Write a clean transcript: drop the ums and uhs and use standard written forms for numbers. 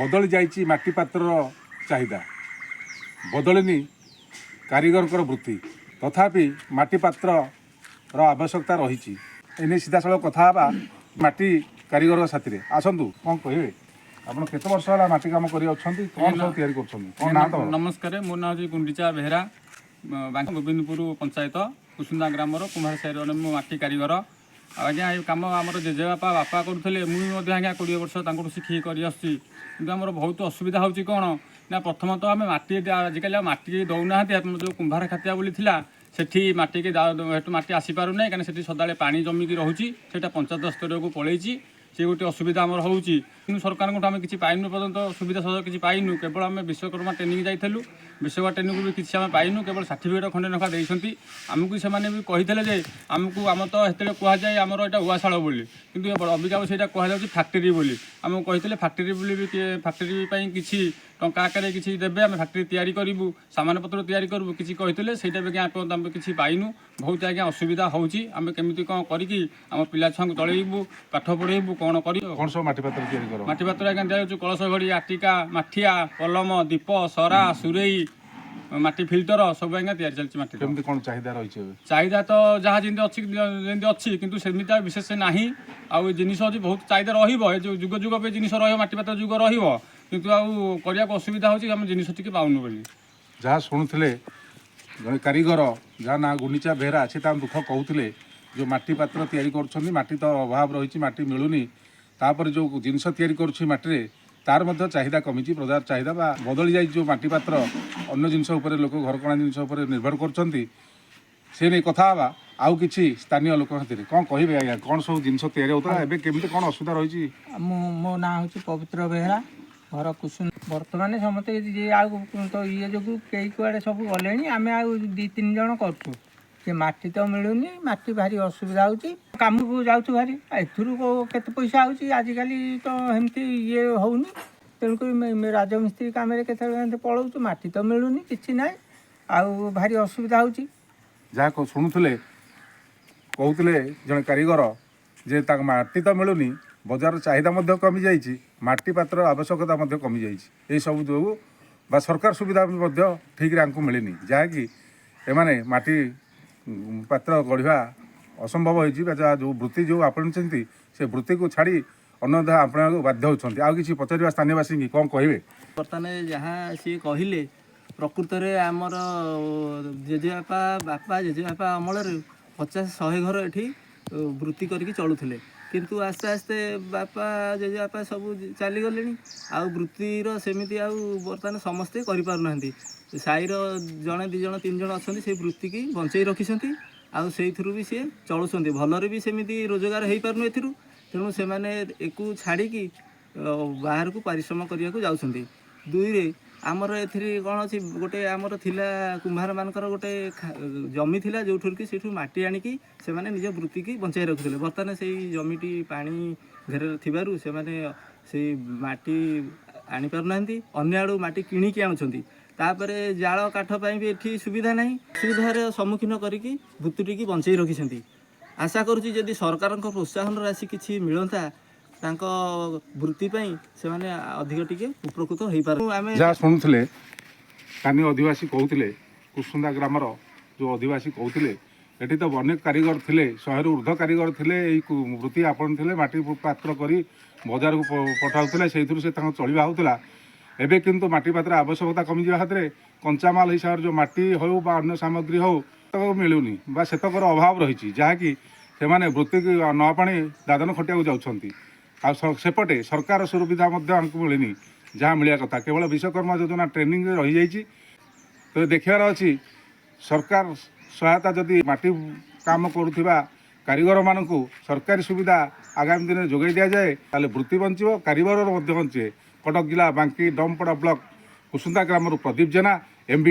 बदली जाइए माटी पात्र चाहिदा बदलनी कारीगर वृत्ति तथापि माटी पात्र आवश्यकता रही एने सीधा साल कथा माटी कारीगर साथी आसतु कौन कहे आप केत वर्ष है माटी कम कर नमस्कार मो ना गुंडीचा बेहरा गोविंदपुर पंचायत कुसुंदा ग्राम कुम्हार साहिर मो माटी कारीगर आज्ञा ये कम आम जेजेबापा बापा करुले मुझे आज्ञा 20 वर्ष शिखी कर बहुत असुविधा होची कौन ना प्रथम तो आम माटी आजिकल माटी दौना जो कुंभार खातिया बोली सेठी माटी के माटी आसीपार ना कहीं से सदा पानी जमिकी रोचे से पंचायत स्तर को पलैची से गोटे असुविधा आमर होची कि सरकार आम किसी पाइनु पर्यंत सुविधा सहयोग किसी पाइनु केवल आम विश्वकर्मा ट्रेनिंग जाइलु विश्वकर्मा ट्रेनिंग भी किसी आम पाइनु केवल सर्टिफिकेट खंडे नखा देती आमको से भी कही आमको आम तो से कहुए आमर यहाँ उआशाल बोली कि अबिका से कहु फैक्ट्री बोली आमको कही फैक्ट्री बोली फैक्ट्री किसी टंका आकार किसी देवे आम फैक्ट्री तैयारी करूँ सामान पत्र तैयारी करूँ किसी कही से आम किसी पाइनु बहुत आज्ञा असुविधा होची आम केमी कौन करी आम पिला छुआ चलू पाठ पढ़ेबू कौन कर सब माटी पात्र माटी पात्र आज्ञा दिखाई कलश घड़ी आटिका माठिया कलम दीप सरा सुरेई माटी फिल्टर सब आज्ञा तैयारी चलती माटी कौन चाहिदा रही चाहिदा तो जहाँ जमी अच्छी कितु सेमती विशेष ना आउ जिनिस अच्छी बहुत चाहिदा रो जुग जुग पे जिनिस रटी पात्र जुग रु आने असुविधा होम जिनिस टी पाऊनु बोली जहाँ शुणुले जड़े कारीगर जहाँ ना गुंडीचा बेहरा से दुख कहते जो माटी पात्र तैयारी कर माटी तो अभाव रही माटी मिलूनी तापर जो जिनस तैयारी करुटी तार मध्य चाहिदा कमी प्रजार चाहिदा बदली जाए जो माटी पात्र अन्य जिनस लोक घरकणा जिनस निर्भर कर नहीं कथा आउ किसी स्थानीय लोक हाथ कौन कहे आज्ञा कौन सब जिन तैयारी होता है केमी कौन असुविधा रही मो ना हूँ पवित्र बेहरा घर कुसुम बर्तमान समस्ते तो ये जो कई कुआड़े सब गले आम आ 2-3 जन करूँ से माटी तो मिलूनी माटी भारी असुविधा होची काम को जाऊँ भारी केते पैसा होची आजिकल तो एमती ये होनी तेणुक राजमिस्त्री काम के पलाऊ माटी तो मिलूनी किसी ना आउ भारी असुविधा होची जहाँ शुणुले कहते जड़े कारीगर जे माटी तो मिलूनी बजार चाहिदा कमी जाइए माटी पात्र आवश्यकता कमी जाइए सब जो सरकार सुविधा ठीक रे मिलनी जहाँकि एमाने माटी पात्र गढ़ा असंभव हो जो वृत्ति जो आपण से वृत्ति को छाड़ी अन्य आपण बाध्य होती आउ किसी पचार स्थानीयवासी की कौन कहे बर्तमान जहाँ सी कहले प्रकृत में आमर जेजेबापा बापा जेजेबापा अमल 50-100 घर ये वृत्ति करके चलुले किंतु आस्ते आस्ते बापा जेजेबापा सब चलीगले आउ वृत्तिर सेमती आउ बर्तमान समस्ते करना साईर जड़े 2 जन 3 जन अच्छा से वृत्ति की बंचाई रखिंट आउ से भी सी चलुँच भलरे भी सेमती रोजगार हो पारन तेणु से एक छाड़ी बाहर को परिश्रम करने को जाऊँच 2 आमर ए कौन अच्छी गोटे आमर थिला कुम्हार मानकर गोटे जमी थिला जो कि से माटी आनिकी से निज वृत्ति की बंचाई रखुले बर्तमान से जमीटी पानी घेर थी से माटी आनी पारना अन्य आड़ू माटी किणिकी आणुंट तापर जाल काठ भी ये सुविधा ना सुविधार सम्मुखीन करके वृत्ति की बंचाई रखिंट आशा करुँची जदि सरकार प्रोत्साहन राशि किसी मिलता वृत्ति से अधिक टिके उपकृत हो पारे जहाँ शुणुले स्थानीय आदिवासी कहते कुसुंदा ग्रामर जो आदिवासी कहते ये तो अनेक कारीगर थे 100 ऊर्ध्व कारीगर थे वृत्ति आपण थे माटी पात्र कर बजार को पठाऊे से चलवा होता एवं किंतु माटी पात्र आवश्यकता कमी जा हाथ में कंचामाल हिसाब से जो माटी हो अन्य सामग्री हो तो मिलूनी सेतकर अभाव रही जहाँकि से वृत्ति न पाणी दादन खटिया जाऊँच सेपटे सरकार सुविधा आमको मिलनी जहाँ मिलवा कथा केवल विश्वकर्मा योजना ट्रेनिंग रही जाइए तो देखार अच्छी सरकार सहायता जदि माटी काम करुवा कारीगर मानक सरकारी सुविधा आगामी दिन में जोगाई दि जाए ताले वृत्ति बंचो कारीगर बंचे कटक जिला बांकी डमपड़ा ब्लॉक कुसुंदा ग्राम प्रदीप जेना MB